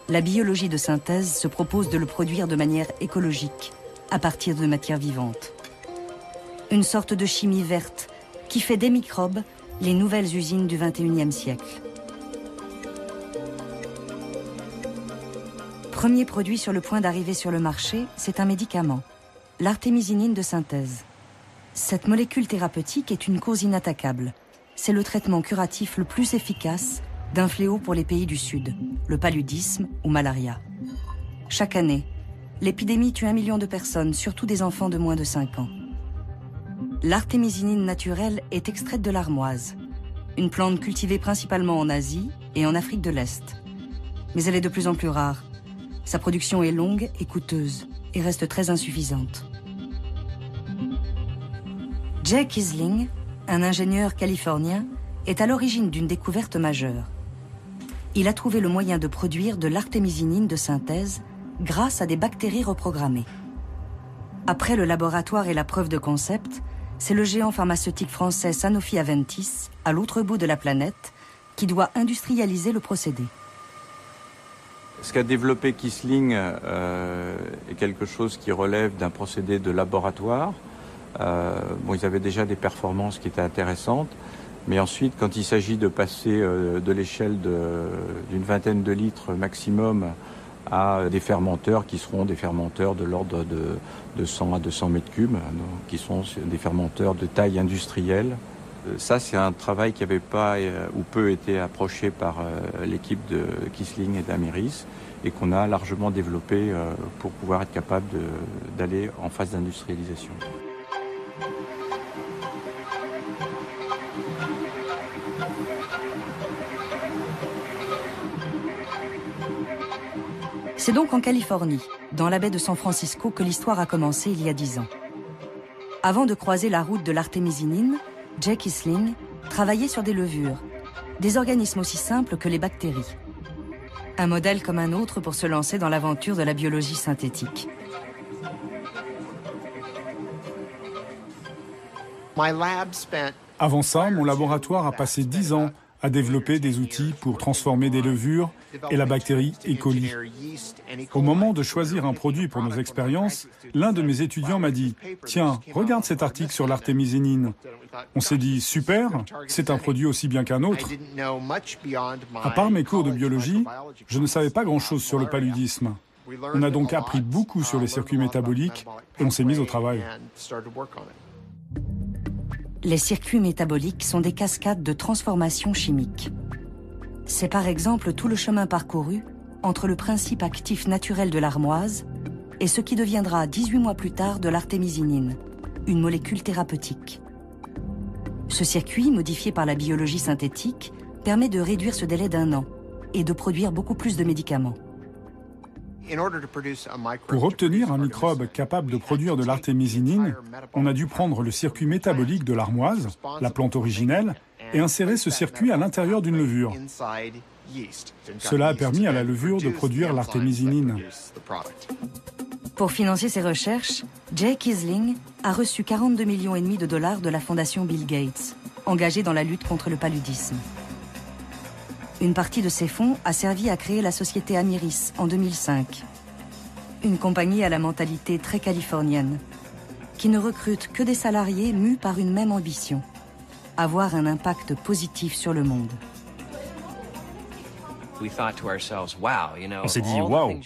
S3: la biologie de synthèse se propose de le produire de manière écologique, à partir de matières vivantes. Une sorte de chimie verte qui fait des microbes les nouvelles usines du XXIe siècle. Premier produit sur le point d'arriver sur le marché, c'est un médicament, l'artémisinine de synthèse. Cette molécule thérapeutique est une cause inattaquable. C'est le traitement curatif le plus efficace d'un fléau pour les pays du Sud, le paludisme ou malaria. Chaque année, l'épidémie tue 1 million de personnes, surtout des enfants de moins de 5 ans. L'artémisinine naturelle est extraite de l'armoise, une plante cultivée principalement en Asie et en Afrique de l'Est. Mais elle est de plus en plus rare. Sa production est longue et coûteuse et reste très insuffisante. Jay Kisling, un ingénieur californien, est à l'origine d'une découverte majeure. Il a trouvé le moyen de produire de l'artémisinine de synthèse grâce à des bactéries reprogrammées. Après le laboratoire et la preuve de concept, c'est le géant pharmaceutique français Sanofi Aventis, à l'autre bout de la planète, qui doit industrialiser le procédé.
S17: Ce qu'a développé Kissling est quelque chose qui relève d'un procédé de laboratoire. Ils avaient déjà des performances qui étaient intéressantes, mais ensuite, quand il s'agit de passer de l'échelle d'une vingtaine de litres maximum à des fermenteurs qui seront des fermenteurs de l'ordre de 100 à 200 mètres cubes, qui sont des fermenteurs de taille industrielle. Ça, c'est un travail qui n'avait pas ou peu été approché par l'équipe de Kissling et d'Amiris et qu'on a largement développé pour pouvoir être capable d'aller en phase d'industrialisation.
S3: C'est donc en Californie, dans la baie de San Francisco, que l'histoire a commencé il y a 10 ans. Avant de croiser la route de l'artémisinine, Jay Kissling travaillait sur des levures, des organismes aussi simples que les bactéries. Un modèle comme un autre pour se lancer dans l'aventure de la biologie synthétique.
S10: Avant ça, mon laboratoire a passé 10 ans à développer des outils pour transformer des levures et la bactérie E. coli. Au moment de choisir un produit pour nos expériences, l'un de mes étudiants m'a dit « Tiens, regarde cet article sur l'artémisinine ». On s'est dit « Super, c'est un produit aussi bien qu'un autre ». À part mes cours de biologie, je ne savais pas grand-chose sur le paludisme. On a donc appris beaucoup sur les circuits métaboliques et on s'est mis au travail.
S3: Les circuits métaboliques sont des cascades de transformations chimiques. C'est par exemple tout le chemin parcouru entre le principe actif naturel de l'armoise et ce qui deviendra 18 mois plus tard de l'artémisinine, une molécule thérapeutique. Ce circuit, modifié par la biologie synthétique, permet de réduire ce délai d'1 an et de produire beaucoup plus de médicaments.
S10: Pour obtenir un microbe capable de produire de l'artémisinine, on a dû prendre le circuit métabolique de l'armoise, la plante originelle, et insérer ce circuit à l'intérieur d'une levure. Cela a permis à la levure de produire l'artémisinine.
S3: Pour financer ses recherches, Jay Kissling a reçu 42,5 millions de dollars de la fondation Bill Gates, engagée dans la lutte contre le paludisme. Une partie de ces fonds a servi à créer la société Amiris en 2005. Une compagnie à la mentalité très californienne, qui ne recrute que des salariés mus par une même ambition, avoir un impact positif sur le monde.
S16: On s'est dit, waouh,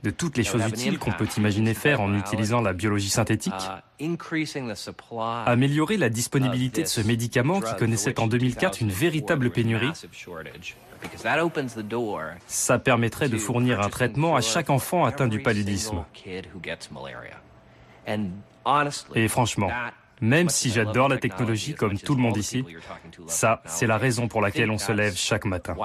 S16: de toutes les choses utiles qu'on peut imaginer faire en utilisant la biologie synthétique, améliorer la disponibilité de ce médicament qui connaissait en 2004 une véritable pénurie, ça permettrait de fournir un traitement à chaque enfant atteint du paludisme. Et franchement, même si j'adore la technologie comme tout le monde ici, ça, c'est la raison pour laquelle on se lève chaque matin.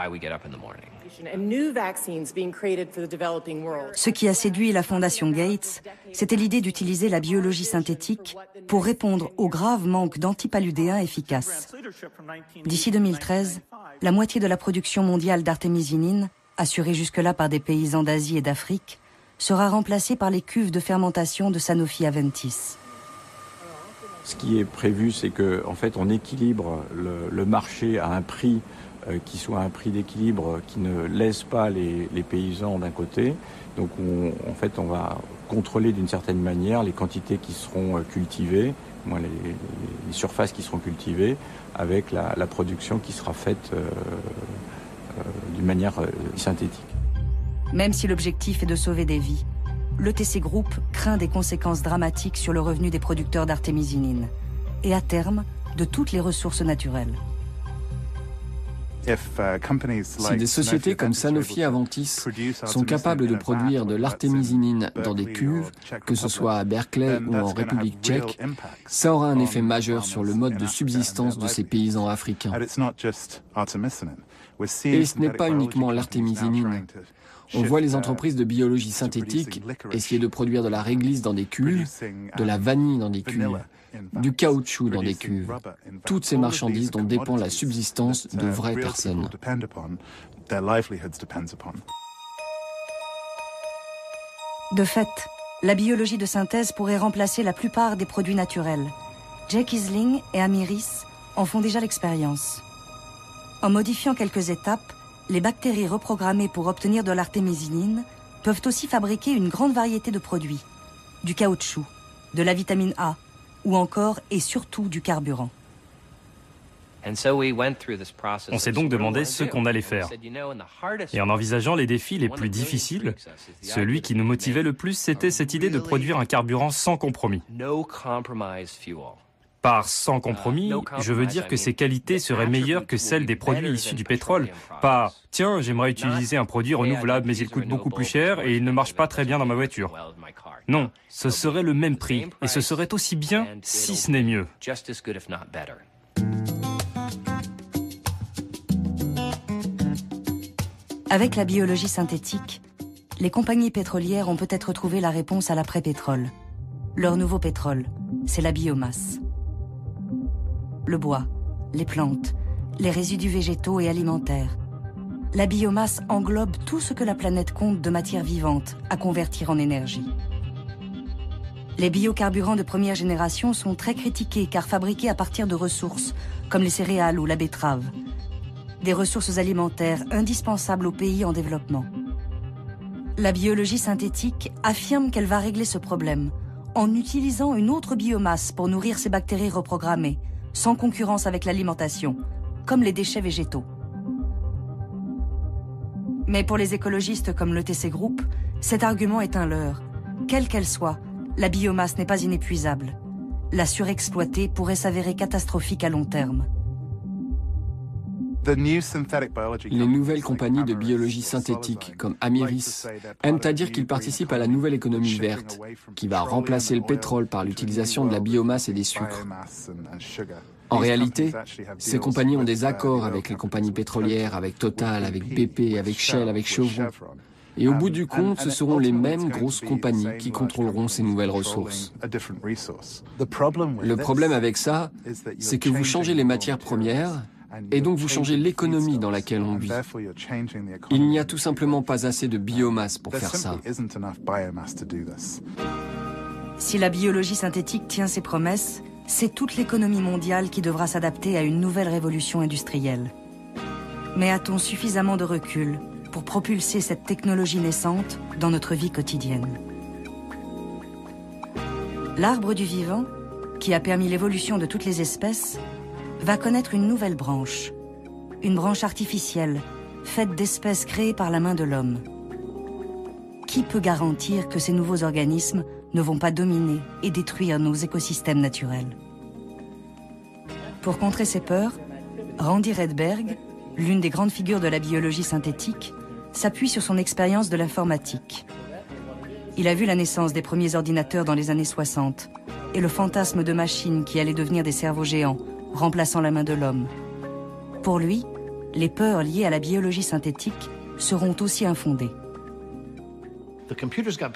S3: Ce qui a séduit la Fondation Gates, c'était l'idée d'utiliser la biologie synthétique pour répondre au grave manque d'antipaludéens efficaces. D'ici 2013, la moitié de la production mondiale d'artémisinine, assurée jusque-là par des paysans d'Asie et d'Afrique, sera remplacée par les cuves de fermentation de Sanofi Aventis.
S17: Ce qui est prévu, c'est qu'en fait, on équilibre le marché à un prix qui soit un prix d'équilibre qui ne laisse pas les paysans d'un côté. Donc, on va contrôler d'une certaine manière les quantités qui seront cultivées, les surfaces qui seront cultivées, avec la production qui sera faite d'une manière synthétique.
S3: Même si l'objectif est de sauver des vies, l'ETC Group craint des conséquences dramatiques sur le revenu des producteurs d'artémisinine et à terme de toutes les ressources naturelles.
S2: Si des sociétés comme Sanofi Aventis sont capables de produire de l'artémisinine dans des cuves, que ce soit à Berkeley ou en République tchèque, ça aura un effet majeur sur le mode de subsistance de ces paysans africains. Et ce n'est pas uniquement l'artémisinine. On voit les entreprises de biologie synthétique essayer de produire de la réglisse dans des cuves, de la vanille dans des cuves, du caoutchouc dans des cuves. Toutes ces marchandises dont dépend la subsistance de vraies personnes.
S3: De fait, la biologie de synthèse pourrait remplacer la plupart des produits naturels. Jay Kissling et Amiris en font déjà l'expérience. En modifiant quelques étapes, les bactéries reprogrammées pour obtenir de l'artémisinine peuvent aussi fabriquer une grande variété de produits, du caoutchouc, de la vitamine A, ou encore et surtout du carburant.
S16: On s'est donc demandé ce qu'on allait faire. Et en envisageant les défis les plus difficiles, celui qui nous motivait le plus, c'était cette idée de produire un carburant sans compromis. Par sans compromis, je veux dire que ses qualités seraient meilleures que celles des produits issus du pétrole. Pas « Tiens, j'aimerais utiliser un produit renouvelable, mais il coûte beaucoup plus cher et il ne marche pas très bien dans ma voiture. » Non, ce serait le même prix et ce serait aussi bien, si ce n'est mieux.
S3: Avec la biologie synthétique, les compagnies pétrolières ont peut-être trouvé la réponse à l'après-pétrole. Leur nouveau pétrole, c'est la biomasse. Le bois, les plantes, les résidus végétaux et alimentaires. La biomasse englobe tout ce que la planète compte de matière vivante à convertir en énergie. Les biocarburants de première génération sont très critiqués car fabriqués à partir de ressources, comme les céréales ou la betterave. Des ressources alimentaires indispensables aux pays en développement. La biologie synthétique affirme qu'elle va régler ce problème en utilisant une autre biomasse pour nourrir ces bactéries reprogrammées, sans concurrence avec l'alimentation, comme les déchets végétaux. Mais pour les écologistes comme l'ETC Group, cet argument est un leurre. Quelle qu'elle soit, la biomasse n'est pas inépuisable. La surexploiter pourrait s'avérer catastrophique à long terme.
S2: Les nouvelles compagnies de biologie synthétique, comme Amyris, aiment à dire qu'ils participent à la nouvelle économie verte, qui va remplacer le pétrole par l'utilisation de la biomasse et des sucres. En réalité, ces compagnies ont des accords avec les compagnies pétrolières, avec Total, avec BP, avec Shell, avec Chevron. Et au bout du compte, ce seront les mêmes grosses compagnies qui contrôleront ces nouvelles ressources. Le problème avec ça, c'est que vous changez les matières premières, et donc vous changez l'économie dans laquelle on vit. Il n'y a tout simplement pas assez de biomasse pour faire ça.
S3: Si la biologie synthétique tient ses promesses, c'est toute l'économie mondiale qui devra s'adapter à une nouvelle révolution industrielle. Mais a-t-on suffisamment de recul pour propulser cette technologie naissante dans notre vie quotidienne? L'arbre du vivant, qui a permis l'évolution de toutes les espèces, va connaître une nouvelle branche. Une branche artificielle, faite d'espèces créées par la main de l'homme. Qui peut garantir que ces nouveaux organismes ne vont pas dominer et détruire nos écosystèmes naturels? Pour contrer ces peurs, Randy Redberg, l'une des grandes figures de la biologie synthétique, s'appuie sur son expérience de l'informatique. Il a vu la naissance des premiers ordinateurs dans les années 60 et le fantasme de machines qui allaient devenir des cerveaux géants, remplaçant la main de l'homme. Pour lui, les peurs liées à la biologie synthétique seront aussi infondées.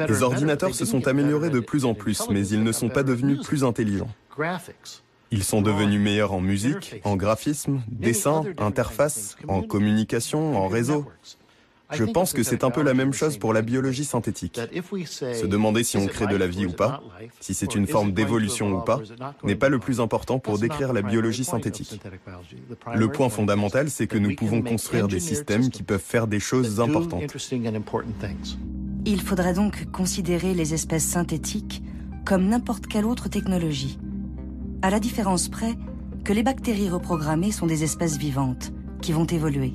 S11: Les ordinateurs se sont améliorés de plus en plus, mais ils ne sont pas devenus plus intelligents. Ils sont devenus meilleurs en musique, en graphisme, dessin, interface, en communication, en réseau. Je pense que c'est un peu la même chose pour la biologie synthétique. Se demander si on crée de la vie ou pas, si c'est une forme d'évolution ou pas, n'est pas le plus important pour décrire la biologie synthétique. Le point fondamental, c'est que nous pouvons construire des systèmes qui peuvent faire des choses importantes.
S3: Il faudra donc considérer les espèces synthétiques comme n'importe quelle autre technologie, à la différence près que les bactéries reprogrammées sont des espèces vivantes qui vont évoluer.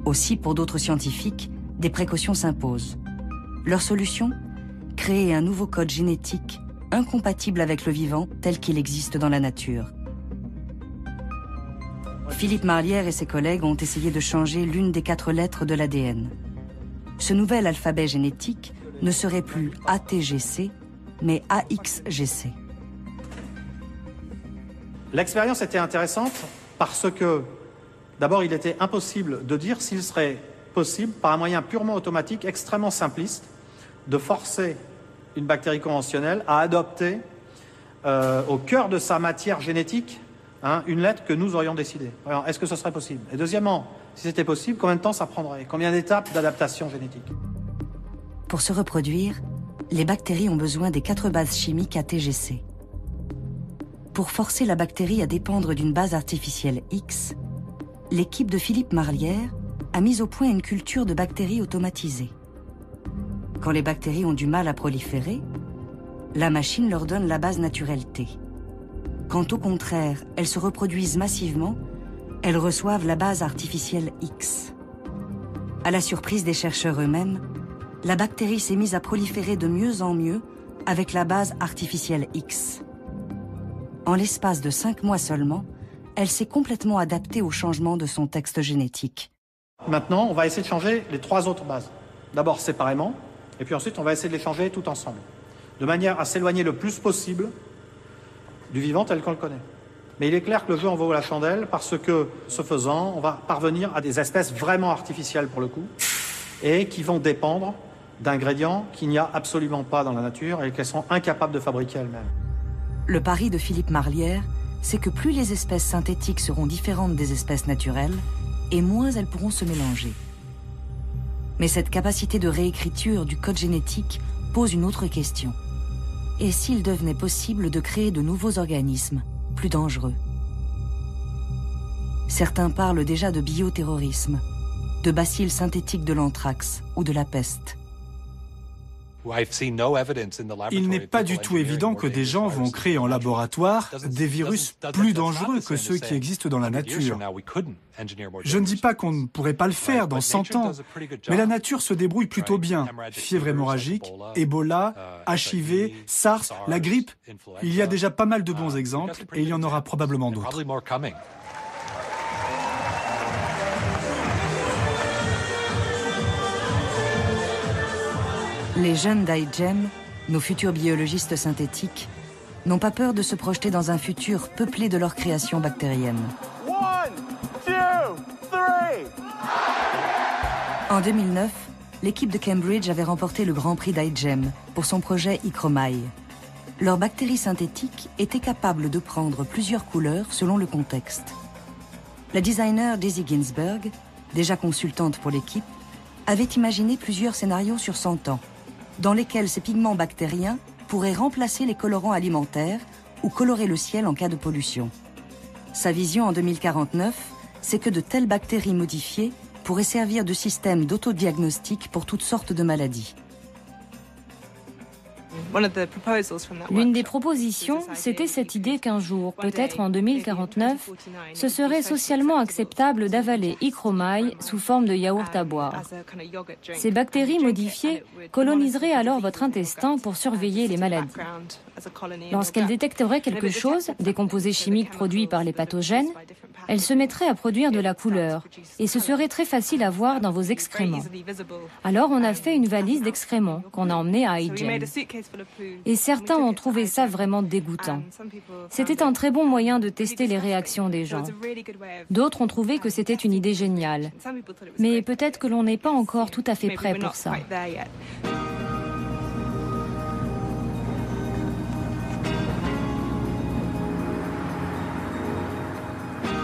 S3: Aussi, pour d'autres scientifiques, des précautions s'imposent. Leur solution ? Créer un nouveau code génétique incompatible avec le vivant tel qu'il existe dans la nature. Philippe Marlière et ses collègues ont essayé de changer l'une des 4 lettres de l'ADN. Ce nouvel alphabet génétique ne serait plus ATGC, mais AXGC.
S9: L'expérience était intéressante parce que d'abord, il était impossible de dire s'il serait possible, par un moyen purement automatique, extrêmement simpliste, de forcer une bactérie conventionnelle à adopter au cœur de sa matière génétique une lettre que nous aurions décidée. Alors, est-ce que ce serait possible? Et deuxièmement, si c'était possible, combien de temps ça prendrait? Combien d'étapes d'adaptation génétique?
S3: Pour se reproduire, les bactéries ont besoin des 4 bases chimiques ATGC. Pour forcer la bactérie à dépendre d'une base artificielle X, l'équipe de Philippe Marlière a mis au point une culture de bactéries automatisée. Quand les bactéries ont du mal à proliférer, la machine leur donne la base naturelle T. Quand au contraire, elles se reproduisent massivement, elles reçoivent la base artificielle X. À la surprise des chercheurs eux-mêmes, la bactérie s'est mise à proliférer de mieux en mieux avec la base artificielle X. En l'espace de 5 mois seulement, elle s'est complètement adaptée au changement de son texte génétique.
S9: Maintenant, on va essayer de changer les 3 autres bases. D'abord séparément, et puis ensuite on va essayer de les changer tout ensemble, de manière à s'éloigner le plus possible du vivant tel qu'on le connaît. Mais il est clair que le jeu en vaut la chandelle parce que, ce faisant, on va parvenir à des espèces vraiment artificielles pour le coup et qui vont dépendre d'ingrédients qu'il n'y a absolument pas dans la nature et qu'elles sont incapables de fabriquer elles-mêmes.
S3: Le pari de Philippe Marlière, c'est que plus les espèces synthétiques seront différentes des espèces naturelles, et moins elles pourront se mélanger. Mais cette capacité de réécriture du code génétique pose une autre question. Et s'il devenait possible de créer de nouveaux organismes, plus dangereux? Certains parlent déjà de bioterrorisme, de bacilles synthétiques de l'anthrax ou de la peste.
S10: Il n'est pas du tout évident que des gens vont créer en laboratoire des virus plus dangereux que ceux qui existent dans la nature. Je ne dis pas qu'on ne pourrait pas le faire dans 100 ans, mais la nature se débrouille plutôt bien. Fièvre hémorragique, Ebola, HIV, SARS, la grippe. Il y a déjà pas mal de bons exemples et il y en aura probablement d'autres.
S3: Les jeunes d'iGEM, nos futurs biologistes synthétiques, n'ont pas peur de se projeter dans un futur peuplé de leur création bactérienne.
S18: 1, 2, 3.
S3: En 2009, l'équipe de Cambridge avait remporté le Grand Prix d'iGEM pour son projet Ichromai. Leurs bactéries synthétiques étaient capables de prendre plusieurs couleurs selon le contexte. La designer Daisy Ginsberg, déjà consultante pour l'équipe, avait imaginé plusieurs scénarios sur 100 ans, dans lesquels ces pigments bactériens pourraient remplacer les colorants alimentaires ou colorer le ciel en cas de pollution. Sa vision en 2049, c'est que de telles bactéries modifiées pourraient servir de système d'autodiagnostic pour toutes sortes de maladies.
S13: L'une des propositions, c'était cette idée qu'un jour, peut-être en 2049, ce serait socialement acceptable d'avaler Ichromai sous forme de yaourt à boire. Ces bactéries modifiées coloniseraient alors votre intestin pour surveiller les maladies. Lorsqu'elles détecteraient quelque chose, des composés chimiques produits par les pathogènes, elles se mettraient à produire de la couleur et ce serait très facile à voir dans vos excréments. Alors on a fait une valise d'excréments qu'on a emmenée à iGEM. Et certains ont trouvé ça vraiment dégoûtant. C'était un très bon moyen de tester les réactions des gens. D'autres ont trouvé que c'était une idée géniale. Mais peut-être que l'on n'est pas encore tout à fait prêt pour ça.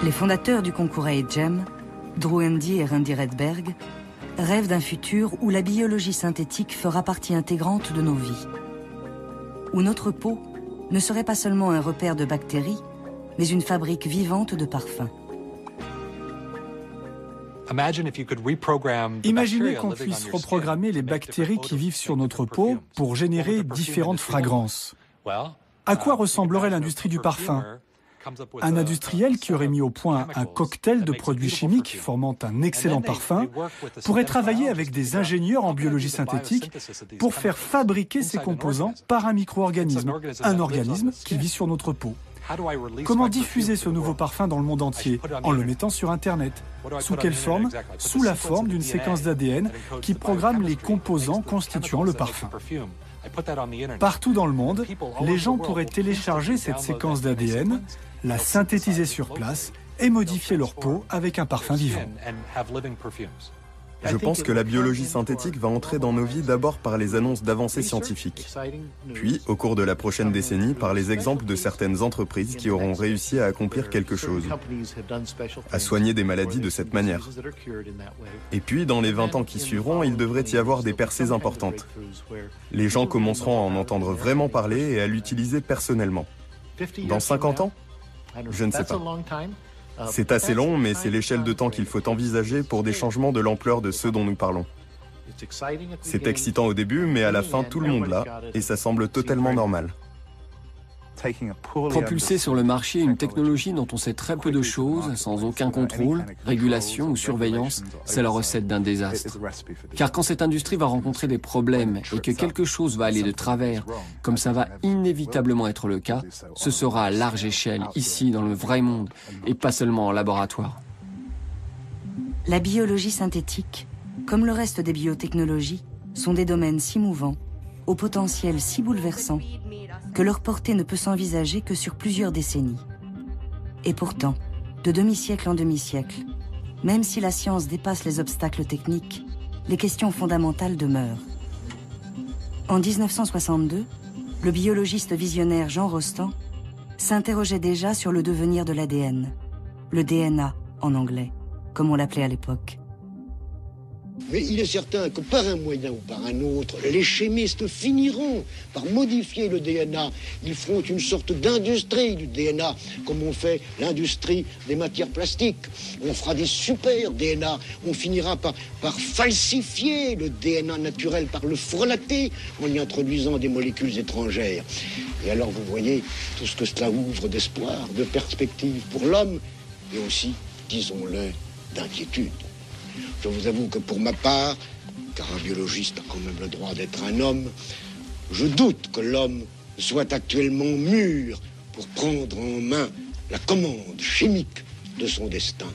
S3: Les fondateurs du concours iGEM, Drew Endy et Randy Redberg, rêvent d'un futur où la biologie synthétique fera partie intégrante de nos vies. Où notre peau ne serait pas seulement un repère de bactéries, mais une fabrique vivante de parfums.
S10: Imaginez qu'on puisse reprogrammer les bactéries qui vivent sur notre peau pour générer différentes fragrances. À quoi ressemblerait l'industrie du parfum ? Un industriel qui aurait mis au point un cocktail de produits chimiques formant un excellent parfum pourrait travailler avec des ingénieurs en biologie synthétique pour faire fabriquer ces composants par un micro-organisme, un organisme qui vit sur notre peau. Comment diffuser ce nouveau parfum dans le monde entier? En le mettant sur Internet. Sous quelle forme? Sous la forme d'une séquence d'ADN qui programme les composants constituant le parfum. Partout dans le monde, les gens pourraient télécharger cette séquence d'ADN, la synthétiser sur place et modifier leur peau avec un parfum vivant.
S11: Je pense que la biologie synthétique va entrer dans nos vies d'abord par les annonces d'avancées scientifiques, puis, au cours de la prochaine décennie, par les exemples de certaines entreprises qui auront réussi à accomplir quelque chose, à soigner des maladies de cette manière. Et puis, dans les 20 ans qui suivront, il devrait y avoir des percées importantes. Les gens commenceront à en entendre vraiment parler et à l'utiliser personnellement. Dans 50 ans? Je ne sais pas. C'est assez long, mais c'est l'échelle de temps qu'il faut envisager pour des changements de l'ampleur de ceux dont nous parlons. C'est excitant au début, mais à la fin, tout le monde l'a, et ça semble totalement normal.
S2: Propulser sur le marché une technologie dont on sait très peu de choses, sans aucun contrôle, régulation ou surveillance, c'est la recette d'un désastre. Car quand cette industrie va rencontrer des problèmes et que quelque chose va aller de travers, comme ça va inévitablement être le cas, ce sera à large échelle, ici, dans le vrai monde, et pas seulement en laboratoire.
S3: La biologie synthétique, comme le reste des biotechnologies, sont des domaines si mouvants, au potentiel si bouleversant, que leur portée ne peut s'envisager que sur plusieurs décennies. Et pourtant, de demi-siècle en demi-siècle, même si la science dépasse les obstacles techniques, les questions fondamentales demeurent. En 1962, le biologiste visionnaire Jean Rostand s'interrogeait déjà sur le devenir de l'ADN, le DNA en anglais, comme on l'appelait à l'époque.
S19: Mais il est certain que par un moyen ou par un autre, les chimistes finiront par modifier le DNA. Ils feront une sorte d'industrie du DNA, comme on fait l'industrie des matières plastiques. On fera des super DNA. On finira par falsifier le DNA naturel, par le frelater en y introduisant des molécules étrangères. Et alors vous voyez tout ce que cela ouvre d'espoir, de perspectives pour l'homme, et aussi, disons-le, d'inquiétude. Je vous avoue que pour ma part, car un biologiste a quand même le droit d'être un homme, je doute que l'homme soit actuellement mûr pour prendre en main la commande chimique de son destin.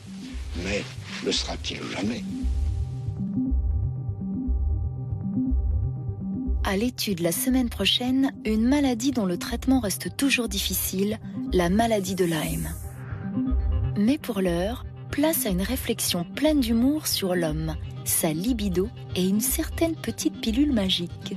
S19: Mais le sera-t-il jamais ?
S20: À l'étude la semaine prochaine, une maladie dont le traitement reste toujours difficile, la maladie de Lyme. Mais pour l'heure, place à une réflexion pleine d'humour sur l'homme, sa libido et une certaine petite pilule magique.